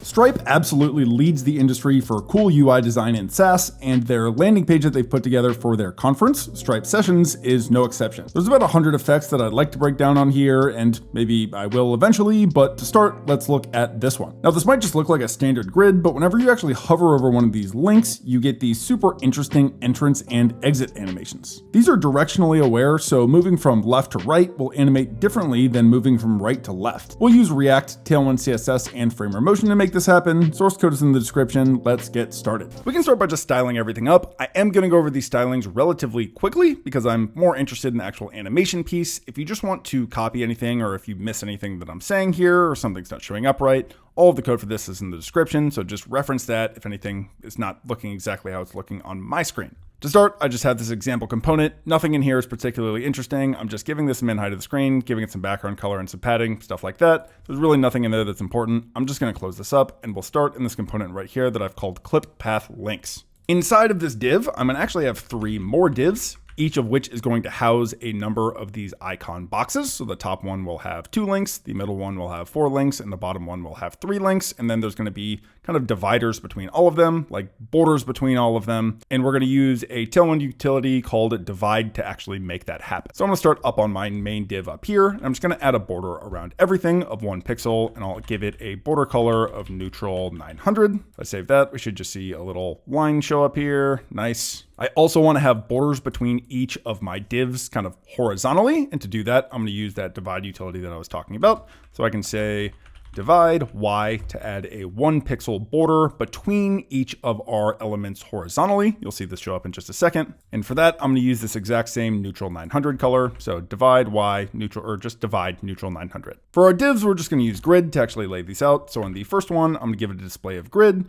Stripe absolutely leads the industry for cool UI design in SaaS, and their landing page that they've put together for their conference, Stripe Sessions, is no exception. There's about 100 effects that I'd like to break down on here, and maybe I will eventually, but to start, let's look at this one. Now, this might just look like a standard grid, but whenever you actually hover over one of these links, you get these super interesting entrance and exit animations. These are directionally aware, so moving from left to right will animate differently than moving from right to left. We'll use React, TailwindCSS, and Framer Motion to make this happen. Source code is in the description. Let's get started. We can start by just styling everything up. I am going to go over these stylings relatively quickly because I'm more interested in the actual animation piece. If you just want to copy anything, or if you miss anything that I'm saying here or something's not showing up right, all of the code for this is in the description, so just reference that if anything is not looking exactly how it's looking on my screen. To start, I just have this example component. Nothing in here is particularly interesting. I'm just giving this min height of the screen, giving it some background color and some padding, stuff like that. There's really nothing in there that's important. I'm just going to close this up, and we'll start in this component right here that I've called clip path links. Inside of this div, I'm going to actually have 3 more divs, each of which is going to house a number of these icon boxes. So the top one will have 2 links, the middle one will have 4 links, and the bottom one will have 3 links. And then there's going to be kind of dividers between all of them, like borders between all of them. And we're going to use a Tailwind utility called divide to actually make that happen. So I'm going to start up on my main div up here. And I'm just going to add a border around everything of 1 pixel, and I'll give it a border color of neutral 900. If I save that, we should just see a little line show up here. Nice. I also want to have borders between each of my divs kind of horizontally. And to do that, I'm going to use that divide utility that I was talking about. So I can say divide Y to add a 1 pixel border between each of our elements horizontally. You'll see this show up in just a second. And for that, I'm going to use this exact same neutral 900 color. So divide Y neutral, or just divide neutral 900. For our divs, we're just going to use grid to actually lay these out. So in the first one, I'm going to give it a display of grid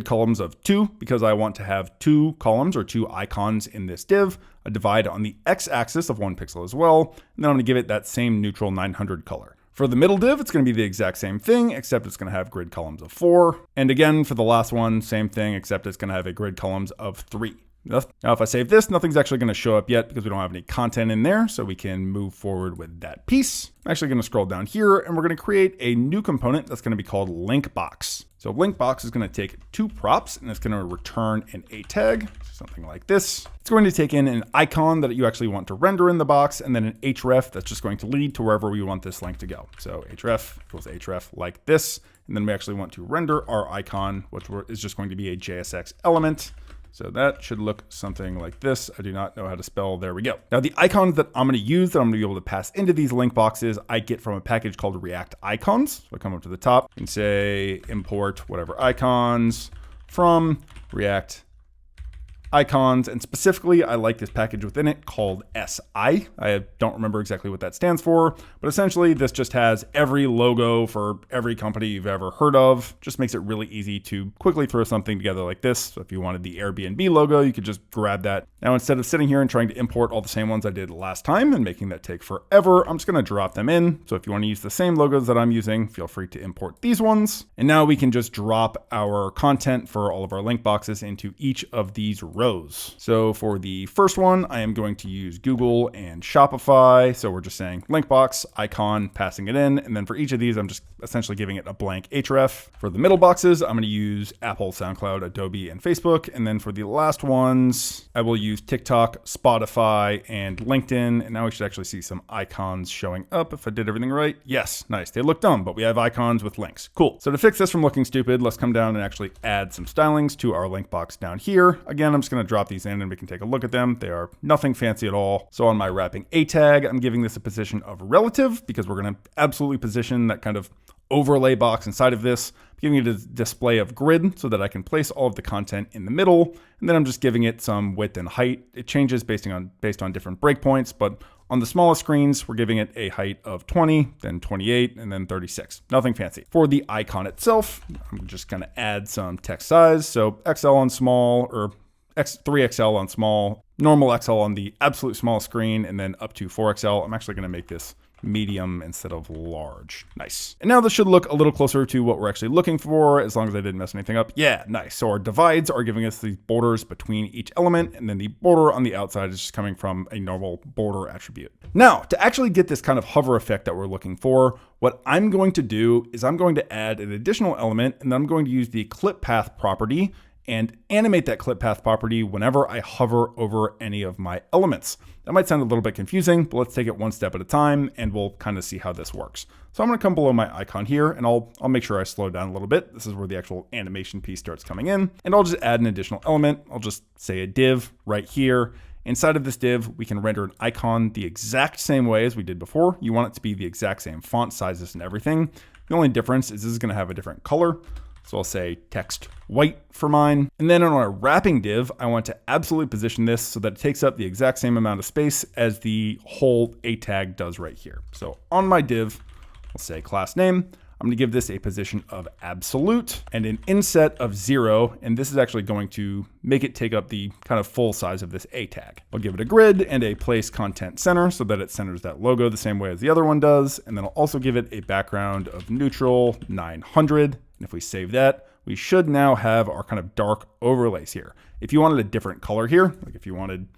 columns of 2, because I want to have 2 columns or 2 icons in this div, a divide on the x-axis of 1 pixel as well. And then I'm going to give it that same neutral 900 color. For the middle div, it's going to be the exact same thing, except it's going to have grid columns of 4. And again, for the last one, same thing, except it's going to have a grid columns of 3. Now, if I save this, nothing's actually going to show up yet because we don't have any content in there, so we can move forward with that piece. I'm actually going to scroll down here, and we're going to create a new component that's going to be called link box. So link box is going to take 2 props, and it's going to return an A tag, something like this. It's going to take in an icon that you actually want to render in the box, and then an href that's just going to lead to wherever we want this link to go. So href equals href like this, and then we actually want to render our icon, which is just going to be a JSX element. So that should look something like this. I do not know how to spell. There we go. Now the icons that I'm going to use, that I'm going to be able to pass into these link boxes, I get from a package called React Icons. So I come up to the top and say import whatever icons from React Icons, and specifically I like this package within it called SI. I don't remember exactly what that stands for, but essentially this just has every logo for every company you've ever heard of. Just makes it really easy to quickly throw something together like this. So if you wanted the Airbnb logo, you could just grab that. Now instead of sitting here and trying to import all the same ones I did last time and making that take forever, I'm just going to drop them in. So if you want to use the same logos that I'm using, feel free to import these ones. And now we can just drop our content for all of our link boxes into each of these rows. So for the first one, I am going to use Google and Shopify. So we're just saying link box, icon, passing it in. And then for each of these, I'm just essentially giving it a blank href. For the middle boxes, I'm going to use Apple, SoundCloud, Adobe, and Facebook. And then for the last ones, I will use TikTok, Spotify, and LinkedIn. And now we should actually see some icons showing up if I did everything right. Yes, nice. They look dumb, but we have icons with links. Cool. So to fix this from looking stupid, let's come down and actually add some stylings to our link box down here. Again, I'm just going to drop these in and we can take a look at them. They are nothing fancy at all. So on my wrapping A tag, I'm giving this a position of relative because we're going to absolutely position that kind of overlay box inside of this. I'm giving it a display of grid so that I can place all of the content in the middle. And then I'm just giving it some width and height. It changes based on different breakpoints, but on the smallest screens, we're giving it a height of 20, then 28, and then 36. Nothing fancy. For the icon itself, I'm just going to add some text size. So XL on small, or 3XL on small, normal XL on the absolute small screen, and then up to 4XL. I'm actually going to make this medium instead of large. Nice. And now this should look a little closer to what we're actually looking for, as long as I didn't mess anything up. Yeah, nice. So our divides are giving us these borders between each element, and then the border on the outside is just coming from a normal border attribute. Now, to actually get this kind of hover effect that we're looking for, what I'm going to do is I'm going to add an additional element, and then I'm going to use the clip path property and animate that clip path property whenever I hover over any of my elements. That might sound a little bit confusing, but let's take it one step at a time and we'll kind of see how this works. So I'm going to come below my icon here and I'll make sure I slow down a little bit. This is where the actual animation piece starts coming in, and I'll just add an additional element. I'll just say a div right here. Inside of this div, we can render an icon the exact same way as we did before. You want it to be the exact same font sizes and everything. The only difference is this is going to have a different color. So I'll say text white for mine. And then on our wrapping div, I want to absolutely position this so that it takes up the exact same amount of space as the whole A tag does right here. So on my div, I'll say class name. I'm going to give this a position of absolute and an inset of 0. And this is actually going to make it take up the kind of full size of this A tag. I'll give it a grid and a place content center so that it centers that logo the same way as the other one does. And then I'll also give it a background of neutral 900. And if we save that, we should now have our kind of dark overlays here. If you wanted a different color here, like if you wanted,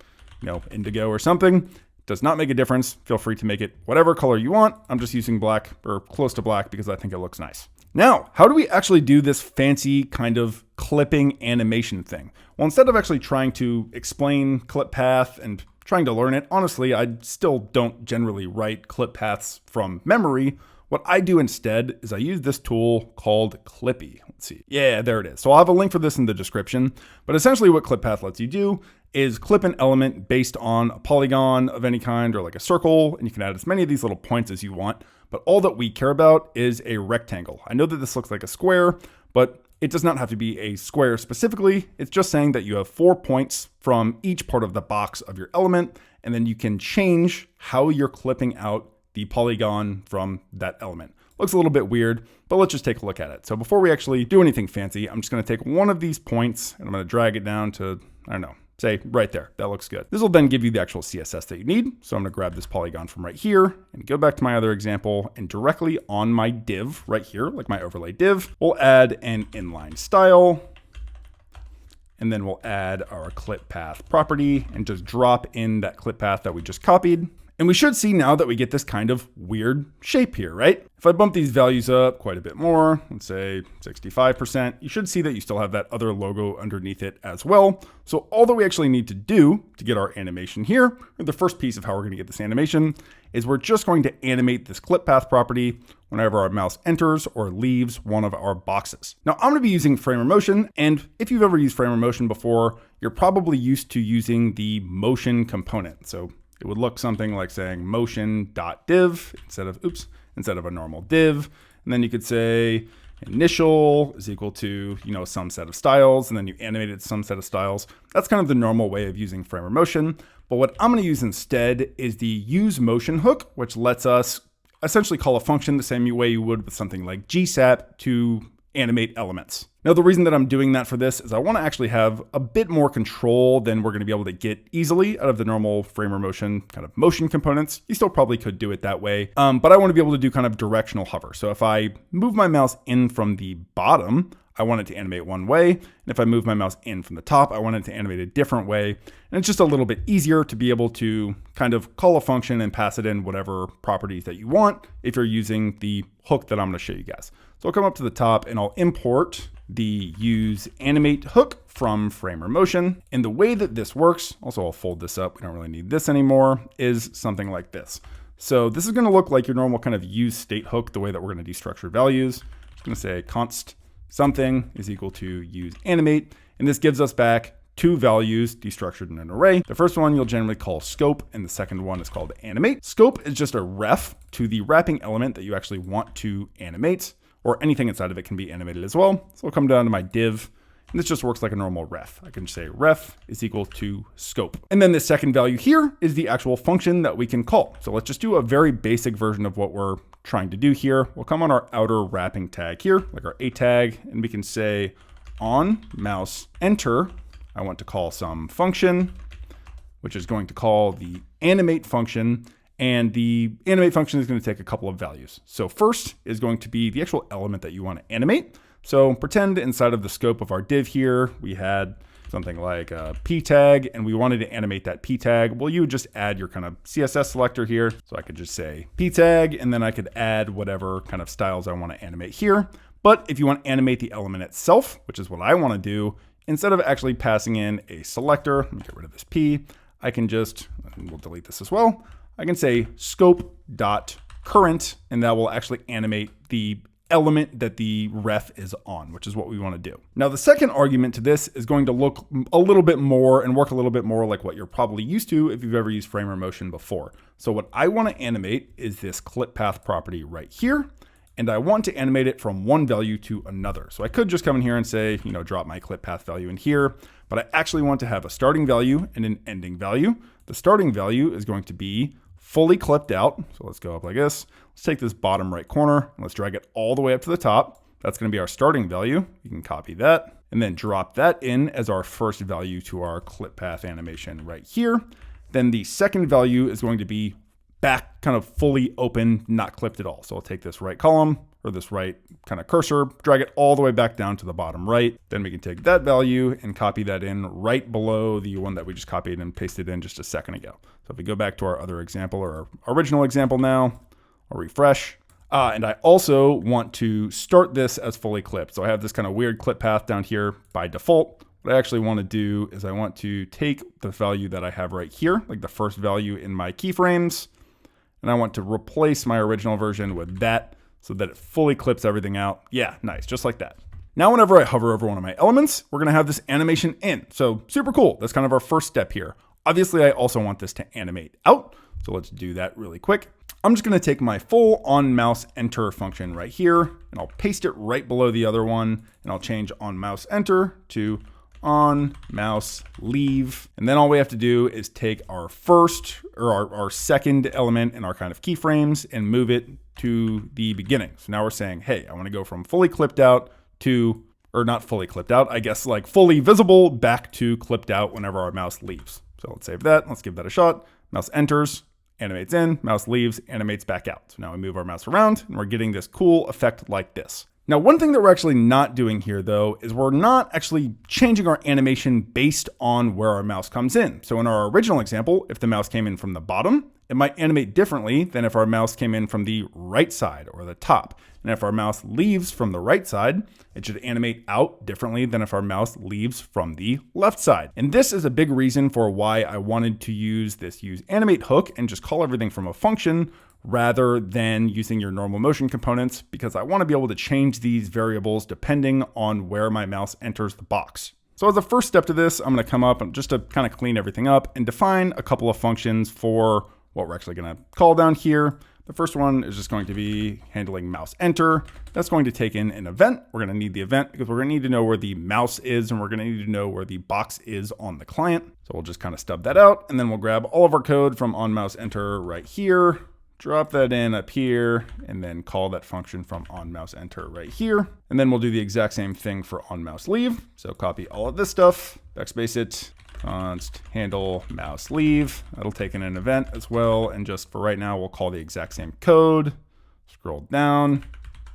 indigo or something, does not make a difference. Feel free to make it whatever color you want. I'm just using black or close to black because I think it looks nice. Now, how do we actually do this fancy kind of clipping animation thing? Well, instead of actually trying to explain clip path and trying to learn it, honestly, I still don't generally write clip paths from memory. What I do instead is I use this tool called Clippy. Let's see. Yeah, there it is. So I'll have a link for this in the description. But essentially what clip path lets you do is clip an element based on a polygon of any kind or like a circle, and you can add as many of these little points as you want. But all that we care about is a rectangle. I know that this looks like a square, but it does not have to be a square specifically. It's just saying that you have 4 points from each part of the box of your element, and then you can change how you're clipping out the polygon from that element. Looks a little bit weird, but let's just take a look at it. So before we actually do anything fancy, I'm just going to take one of these points and I'm going to drag it down to, I don't know, say right there. That looks good. This will then give you the actual CSS that you need. So I'm going to grab this polygon from right here and go back to my other example, and directly on my div right here, like my overlay div, we'll add an inline style. And then we'll add our clip path property and just drop in that clip path that we just copied. And we should see now that we get this kind of weird shape here, right? If I bump these values up quite a bit more, let's say 65%, you should see that you still have that other logo underneath it as well. So all that we actually need to do to get our animation here, or the first piece of how we're going to get this animation, is we're just going to animate this clip path property whenever our mouse enters or leaves one of our boxes. Now I'm going to be using Framer Motion, and if you've ever used Framer Motion before, you're probably used to using the motion component. So it would look something like saying motion.div instead of a normal div. And then you could say initial is equal to, some set of styles, and then you animate it to some set of styles. That's kind of the normal way of using Framer Motion. But what I'm going to use instead is the use motion hook, which lets us essentially call a function the same way you would with something like gsap to animate elements. Now, the reason that I'm doing that for this is I want to actually have a bit more control than we're going to be able to get easily out of the normal Framer Motion kind of motion components. You still probably could do it that way, but I want to be able to do kind of directional hover. So if I move my mouse in from the bottom, I want it to animate one way. And if I move my mouse in from the top, I want it to animate a different way. And it's just a little bit easier to be able to kind of call a function and pass it in whatever properties that you want if you're using the hook that I'm going to show you guys. So I'll come up to the top and I'll import the use animate hook from Framer Motion. And the way that this works, also I'll fold this up, we don't really need this anymore, is something like this. So this is going to look like your normal kind of use state hook, the way that we're going to destructure values. I'm just going to say const something is equal to use animate. And this gives us back two values destructured in an array. The first one you'll generally call scope, and the second one is called animate. Scope is just a ref to the wrapping element that you actually want to animate, or anything inside of it can be animated as well. So I'll come down to my div, and this just works like a normal ref. I can say ref is equal to scope. And then the second value here is the actual function that we can call. So let's just do a very basic version of what we're trying to do here. We'll come on our outer wrapping tag here, like our A tag, and we can say on mouse enter, I want to call some function, which is going to call the animate function. And the animate function is going to take a couple of values. So first is going to be the actual element that you want to animate. So pretend inside of the scope of our div here, we had something like a p tag, and we wanted to animate that p tag. Well, you would just add your kind of CSS selector here. So I could just say p tag, and then I could add whatever kind of styles I want to animate here. But if you want to animate the element itself, which is what I want to do, instead of actually passing in a selector, let me get rid of this p, I can just, and we'll delete this as well, I can say scope.current, and that will actually animate the element that the ref is on, which is what we want to do. Now, the second argument to this is going to look a little bit more and work a little bit more like what you're probably used to if you've ever used Framer Motion before. So what I want to animate is this clip path property right here, and I want to animate it from one value to another. So I could just come in here and say, drop my clip path value in here, but I actually want to have a starting value and an ending value. The starting value is going to be fully clipped out. So let's go up like this. Let's take this bottom right corner and let's drag it all the way up to the top. That's going to be our starting value. You can copy that and then drop that in as our first value to our clip path animation right here. Then the second value is going to be back kind of fully open, not clipped at all. So I'll take this right column or this right kind of cursor, drag it all the way back down to the bottom right. Then we can take that value and copy that in right below the one that we just copied and pasted in just a second ago. So if we go back to our other example or our original example now, I'll refresh. And I also want to start this as fully clipped. So I have this kind of weird clip path down here by default. What I actually want to do is I want to take the value that I have right here, like the first value in my keyframes, and I want to replace my original version with that so that it fully clips everything out. Yeah, nice, just like that. Now, whenever I hover over one of my elements, we're gonna have this animation in. So super cool, that's kind of our first step here. Obviously, I also want this to animate out. So let's do that really quick. I'm just gonna take my full on mouse enter function right here, and I'll paste it right below the other one, and I'll change on mouse enter to on mouse leave. And then all we have to do is take our first or our second element in our kind of keyframes and move it to the beginning. So now we're saying, hey, I want to go from fully clipped out to, or not fully clipped out, I guess like fully visible back to clipped out whenever our mouse leaves. So let's save that. Let's give that a shot. Mouse enters, animates in, mouse leaves, animates back out. So now we move our mouse around and we're getting this cool effect like this. Now, one thing that we're actually not doing here though, is we're not actually changing our animation based on where our mouse comes in. So in our original example, if the mouse came in from the bottom, it might animate differently than if our mouse came in from the right side or the top. And if our mouse leaves from the right side, it should animate out differently than if our mouse leaves from the left side. And this is a big reason for why I wanted to use this use animate hook and just call everything from a function rather than using your normal motion components, because I want to be able to change these variables depending on where my mouse enters the box. So as a first step to this, I'm going to come up and just to kind of clean everything up and define a couple of functions for what we're actually going to call down here. The first one is just going to be handling mouse enter. That's going to take in an event. We're going to need the event because we're going to need to know where the mouse is and we're going to need to know where the box is on the client. So we'll just kind of stub that out and then we'll grab all of our code from on mouse enter right here, drop that in up here, and then call that function from on mouse enter right here. And then we'll do the exact same thing for on mouse leave. So copy all of this stuff, backspace it, const handle mouse leave. That'll take in an event as well. And just for right now, we'll call the exact same code. Scroll down,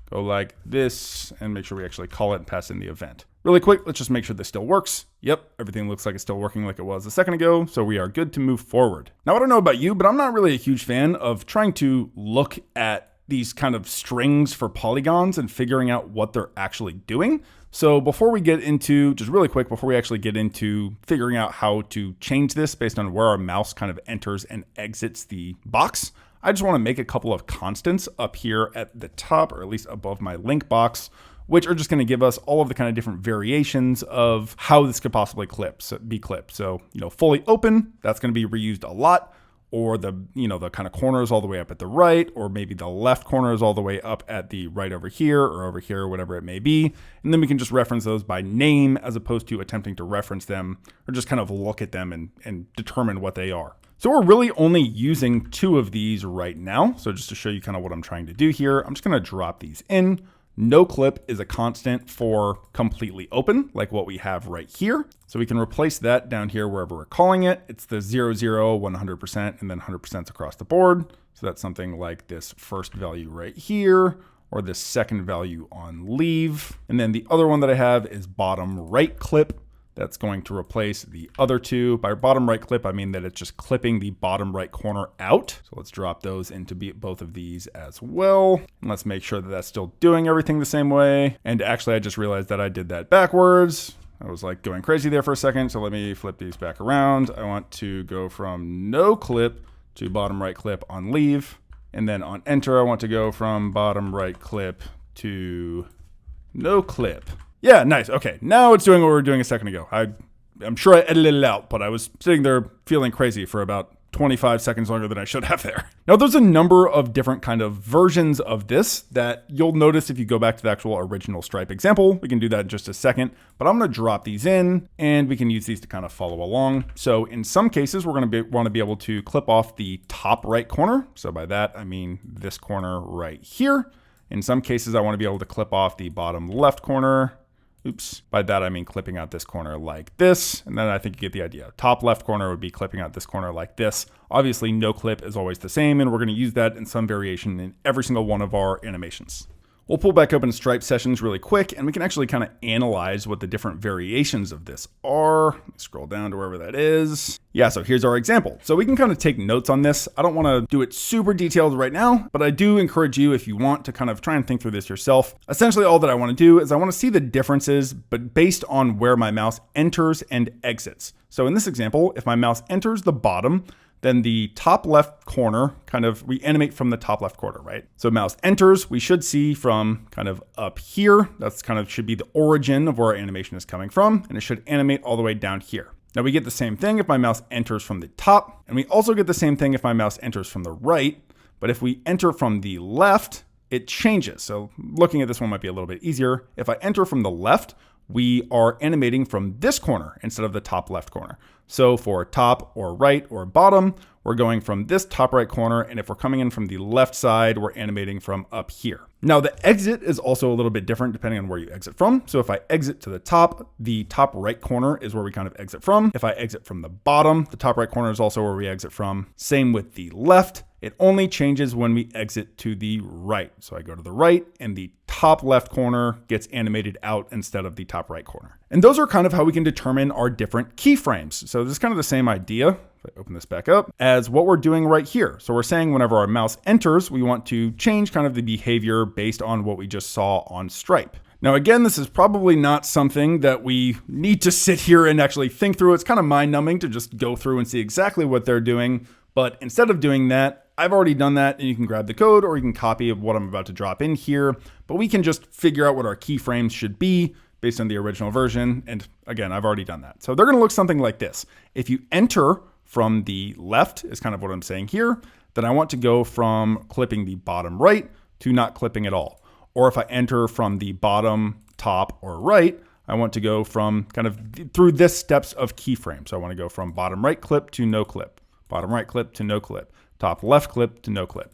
go like this, and make sure we actually call it and pass in the event. Really quick, let's just make sure this still works. Yep, everything looks like it's still working like it was a second ago, so we are good to move forward. Now, I don't know about you, but I'm not really a huge fan of trying to look at these kind of strings for polygons and figuring out what they're actually doing. So before we get into, just really quick, before we actually get into figuring out how to change this based on where our mouse kind of enters and exits the box, I just want to make a couple of constants up here at the top, or at least above my link box, which are just going to give us all of the kind of different variations of how this could possibly be clipped. So, fully open, that's going to be reused a lot, or the kind of corners all the way up at the right, or maybe the left corners all the way up at the right over here, or over here, whatever it may be. And then we can just reference those by name as opposed to attempting to reference them or just kind of look at them and determine what they are. So we're really only using 2 of these right now. So just to show you kind of what I'm trying to do here, I'm just going to drop these in. no clip is a constant for completely open, like what we have right here. So we can replace that down here wherever we're calling it. It's the 0, 0, 100%, and then 100% across the board. So that's something like this first value right here, or this second value on leave. And then the other one that I have is bottom right clip. That's going to replace the other two. By bottom right clip, I mean that it's just clipping the bottom right corner out. So let's drop those into both of these as well. And let's make sure that that's still doing everything the same way. And actually, I just realized that I did that backwards. I was like going crazy there for a second. So let me flip these back around. I want to go from no clip to bottom right clip on leave. And then on enter, I want to go from bottom right clip to no clip. Yeah, nice. Okay, now it's doing what we were doing a second ago. I'm sure I edited it out, but I was sitting there feeling crazy for about 25 seconds longer than I should have there. Now, there's a number of different kind of versions of this that you'll notice if you go back to the actual original Stripe example. We can do that in just a second, but I'm going to drop these in and we can use these to kind of follow along. So in some cases, we're going to want to be able to clip off the top right corner. So by that, I mean this corner right here. In some cases, I want to be able to clip off the bottom left corner. Oops. By that, I mean clipping out this corner like this. And then I think you get the idea. Top left corner would be clipping out this corner like this. Obviously, no clip is always the same, and we're going to use that in some variation in every single one of our animations. We'll pull back open Stripe sessions really quick, and we can actually kind of analyze what the different variations of this are. Scroll down to wherever that is. Yeah, so here's our example. So we can kind of take notes on this. I don't want to do it super detailed right now, but I do encourage you, if you want, to kind of try and think through this yourself. Essentially, all that I want to do is I want to see the differences, but based on where my mouse enters and exits. So in this example, if my mouse enters the bottom, then the top left corner we animate from the top left corner, right? So mouse enters, we should see from kind of up here. That's should be the origin of where our animation is coming from. And it should animate all the way down here. Now we get the same thing if my mouse enters from the top. And we also get the same thing if my mouse enters from the right. But if we enter from the left, it changes. So looking at this one might be a little bit easier. If I enter from the left, we are animating from this corner instead of the top left corner. So for top or right or bottom, we're going from this top right corner. And if we're coming in from the left side, we're animating from up here. Now the exit is also a little bit different depending on where you exit from. So if I exit to the top right corner is where we kind of exit from. If I exit from the bottom, the top right corner is also where we exit from. Same with the left. It only changes when we exit to the right. So I go to the right and the top left corner gets animated out instead of the top right corner. And those are kind of how we can determine our different keyframes. So this is kind of the same idea, if I open this back up, as what we're doing right here. So we're saying whenever our mouse enters, we want to change kind of the behavior based on what we just saw on Stripe. Now, again, this is probably not something that we need to sit here and actually think through. It's kind of mind-numbing to just go through and see exactly what they're doing. But instead of doing that, I've already done that, and you can grab the code or you can copy what I'm about to drop in here. But we can just figure out what our keyframes should be based on the original version. And again, I've already done that. So they're going to look something like this. If you enter from the left, is kind of what I'm saying here, then I want to go from clipping the bottom right to not clipping at all. Or if I enter from the bottom, top, or right, I want to go from kind of through this steps of keyframe. So I want to go from bottom right clip to no clip, bottom right clip to no clip, top left clip to no clip.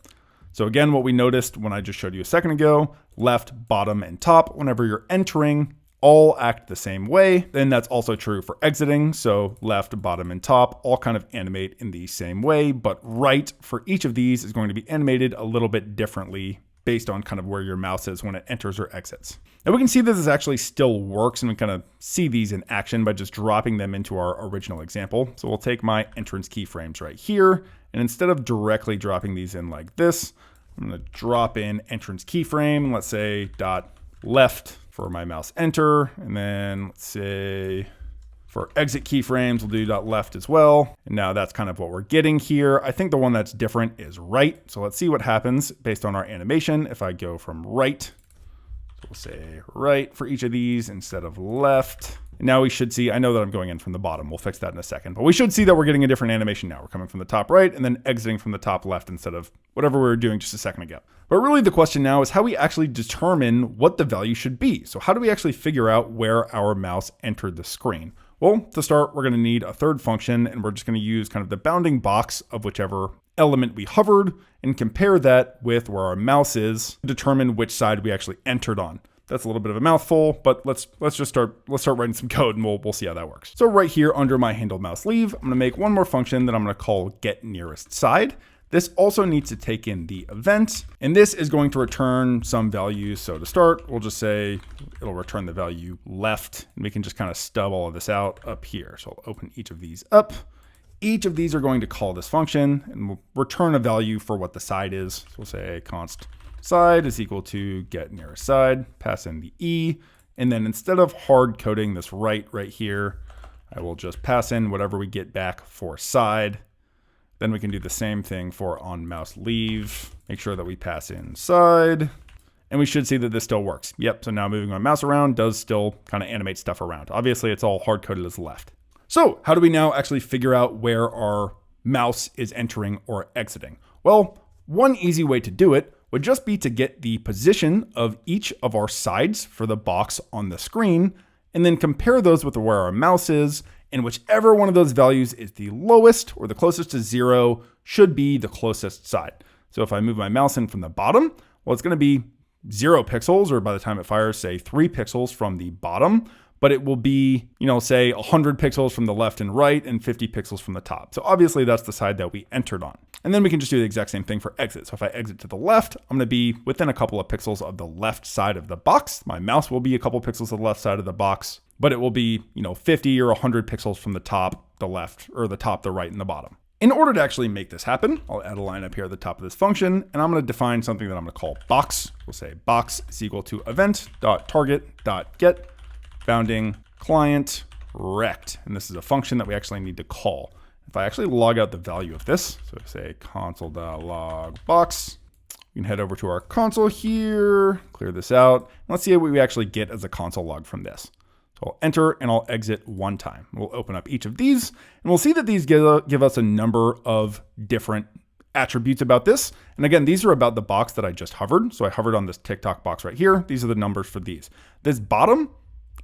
So again, what we noticed when I just showed you a second ago, left, bottom, and top, whenever you're entering, all act the same way. Then that's also true for exiting. So left, bottom, and top all kind of animate in the same way, but right for each of these is going to be animated a little bit differently based on kind of where your mouse is when it enters or exits. And we can see that this actually still works, and we kind of see these in action by just dropping them into our original example. So we'll take my entrance keyframes right here, and instead of directly dropping these in like this, I'm going to drop in entrance keyframe, let's say dot left for my mouse enter, and then let's say for exit keyframes, we'll do dot left as well. And now that's kind of what we're getting here. I think the one that's different is right. So let's see what happens based on our animation. If I go from right, so we'll say right for each of these instead of left. And now we should see, I know that I'm going in from the bottom. We'll fix that in a second, but we should see that we're getting a different animation now. We're coming from the top right and then exiting from the top left instead of whatever we were doing just a second ago. But really the question now is how we actually determine what the value should be. So how do we actually figure out where our mouse entered the screen? Well, to start, we're going to need a third function, and we're just going to use kind of the bounding box of whichever element we hovered and compare that with where our mouse is to determine which side we actually entered on. That's a little bit of a mouthful, but let's start writing some code and we'll see how that works. So right here under my handle mouse leave, I'm going to make one more function that I'm going to call get nearest side. This also needs to take in the event, and this is going to return some values. So to start, we'll just say it'll return the value left, and we can just kind of stub all of this out up here. So I'll open each of these up. Each of these are going to call this function, and we'll return a value for what the side is. So we'll say const side is equal to get nearest side, pass in the E, and then instead of hard coding this right here, I will just pass in whatever we get back for side. Then we can do the same thing for on mouse leave. Make sure that we pass in side, and we should see that this still works. Yep, so now moving my mouse around does still kind of animate stuff around. Obviously, it's all hard-coded as left. So how do we now actually figure out where our mouse is entering or exiting? Well, one easy way to do it would just be to get the position of each of our sides for the box on the screen, and then compare those with where our mouse is, and whichever one of those values is the lowest or the closest to 0 should be the closest side. So if I move my mouse in from the bottom, well, it's going to be 0 pixels, or by the time it fires, say 3 pixels from the bottom, but it will be, say 100 pixels from the left and right and 50 pixels from the top. So obviously that's the side that we entered on. And then we can just do the exact same thing for exit. So if I exit to the left, I'm going to be within a couple of pixels of the left side of the box. My mouse will be a couple pixels of the left side of the box, but it will be, 50 or 100 pixels from the top, the left, or the top, the right, and the bottom. In order to actually make this happen, I'll add a line up here at the top of this function, and I'm going to define something that I'm going to call box. We'll say box is equal to event.target.get bounding client rect. And this is a function that we actually need to call. If I actually log out the value of this, so say console.log box, we can head over to our console here, clear this out. And let's see what we actually get as a console log from this. So I'll enter and I'll exit one time. We'll open up each of these and we'll see that these give us a number of different attributes about this. And again, these are about the box that I just hovered. So I hovered on this TikTok box right here. These are the numbers for these. This bottom,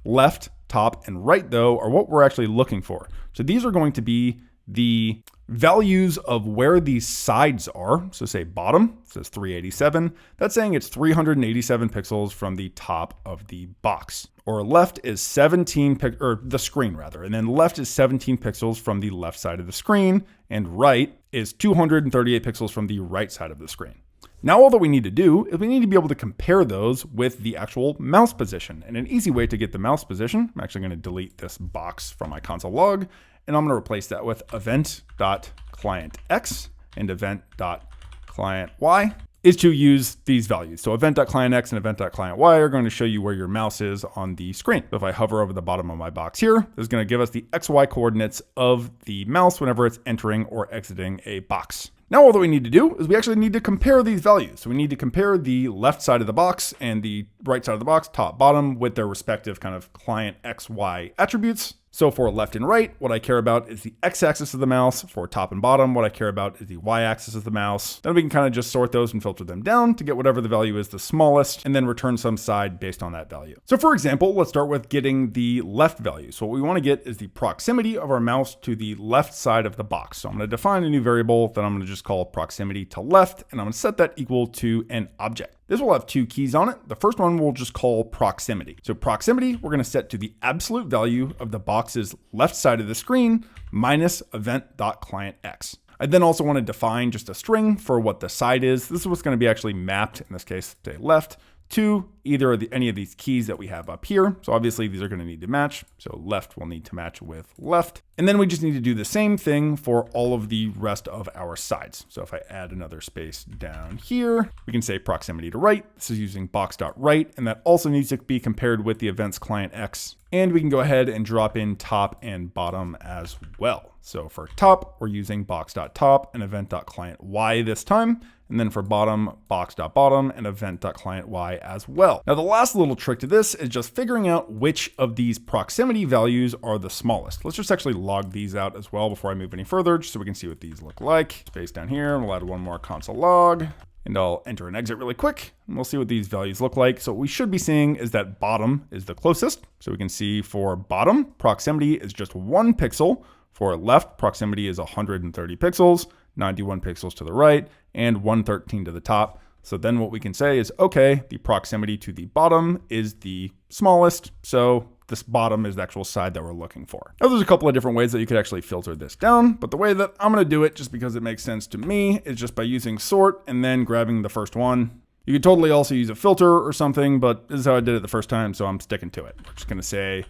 left, top, and right though are what we're actually looking for. So these are going to be the values of where these sides are. So say bottom says 387. That's saying it's 387 pixels from the top of the box. Or left is 17 or the screen rather. And then left is 17 pixels from the left side of the screen, and right is 238 pixels from the right side of the screen. Now all that we need to do is we need to be able to compare those with the actual mouse position. And an easy way to get the mouse position, I'm actually going to delete this box from my console log, and I'm going to replace that with event.clientX and event.clientY is to use these values. So event.clientX and event.clientY are going to show you where your mouse is on the screen. So if I hover over the bottom of my box here, this is going to give us the XY coordinates of the mouse whenever it's entering or exiting a box. Now all that we need to do is we actually need to compare these values. So we need to compare the left side of the box and the right side of the box, top, bottom, with their respective kind of client XY attributes. So for left and right, what I care about is the x-axis of the mouse. For top and bottom, what I care about is the y-axis of the mouse. Then we can kind of just sort those and filter them down to get whatever the value is the smallest, and then return some side based on that value. So for example, let's start with getting the left value. So what we want to get is the proximity of our mouse to the left side of the box. So I'm going to define a new variable that I'm going to just call proximity to left, and I'm going to set that equal to an object. This will have two keys on it. The first one we'll just call proximity. So proximity, we're going to set to the absolute value of the box's left side of the screen minus event.clientX. I then also want to define just a string for what the side is. This is what's going to be actually mapped, in this case, say left, to either of any of these keys that we have up here. So obviously these are going to need to match. So left will need to match with left. And then we just need to do the same thing for all of the rest of our sides. So if I add another space down here, we can say proximity to right. This is using box.right, and that also needs to be compared with the events client X. And we can go ahead and drop in top and bottom as well. So for top, we're using box.top and event.clientY this time. And then for bottom, box.bottom and event.clientY as well. Now the last little trick to this is just figuring out which of these proximity values are the smallest. Let's just actually log these out as well before I move any further, just so we can see what these look like. Space down here, and we'll add one more console log. And I'll enter and exit really quick, and we'll see what these values look like. So what we should be seeing is that bottom is the closest. So we can see for bottom, proximity is just 1 pixel. For left, proximity is 130 pixels. 91 pixels to the right, and 113 to the top. So then what we can say is, okay, the proximity to the bottom is the smallest, so this bottom is the actual side that we're looking for. Now there's a couple of different ways that you could actually filter this down, but the way that I'm gonna do it, just because it makes sense to me, is just by using sort and then grabbing the first one. You could totally also use a filter or something, but this is how I did it the first time, so I'm sticking to it. We're just gonna say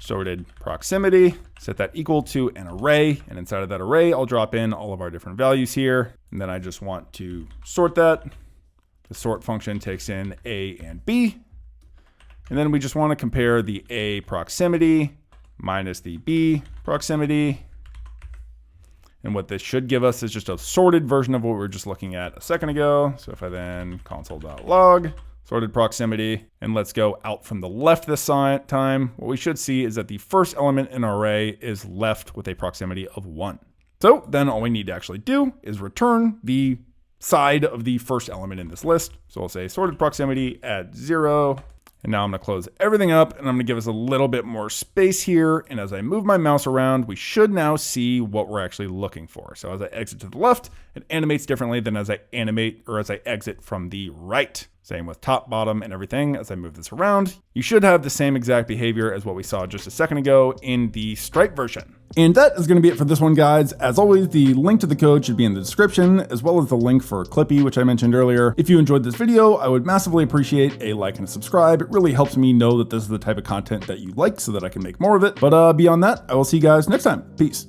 sorted proximity, set that equal to an array, and inside of that array, I'll drop in all of our different values here, and then I just want to sort that. The sort function takes in A and B, and then we just want to compare the A proximity minus the B proximity. And what this should give us is just a sorted version of what we were just looking at a second ago. So if I then console.log, sorted proximity, and let's go out from the left this time, what we should see is that the first element in our array is left with a proximity of 1. So then all we need to actually do is return the side of the first element in this list. So we'll say sorted proximity at 0. And now I'm gonna close everything up and I'm gonna give us a little bit more space here. And as I move my mouse around, we should now see what we're actually looking for. So as I exit to the left, it animates differently than as I animate or as I exit from the right. Same with top, bottom, and everything. As I move this around, you should have the same exact behavior as what we saw just a second ago in the Stripe version. And that is going to be it for this one, guys. As always, the link to the code should be in the description, as well as the link for Clippy, which I mentioned earlier. If you enjoyed this video, I would massively appreciate a like and a subscribe. It really helps me know that this is the type of content that you like so that I can make more of it. But beyond that, I will see you guys next time. Peace.